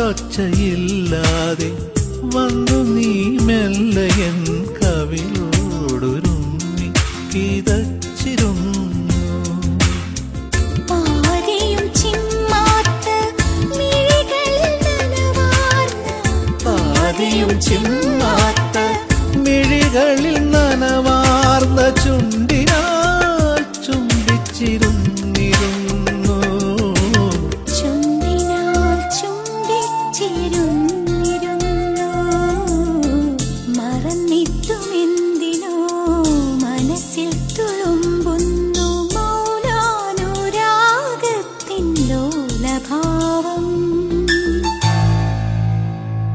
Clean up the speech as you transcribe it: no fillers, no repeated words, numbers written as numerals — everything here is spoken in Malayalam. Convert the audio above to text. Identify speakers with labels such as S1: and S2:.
S1: ഒച്ചയില്ലാതെ വന്നു നീ മെല്ലയൻ കവിളോടൊരുമ്മി കിതച്ചിരുന്നു.
S2: പാതിയും ചിമ്മാത്ത മിഴികളിൽ നനവാർന്ന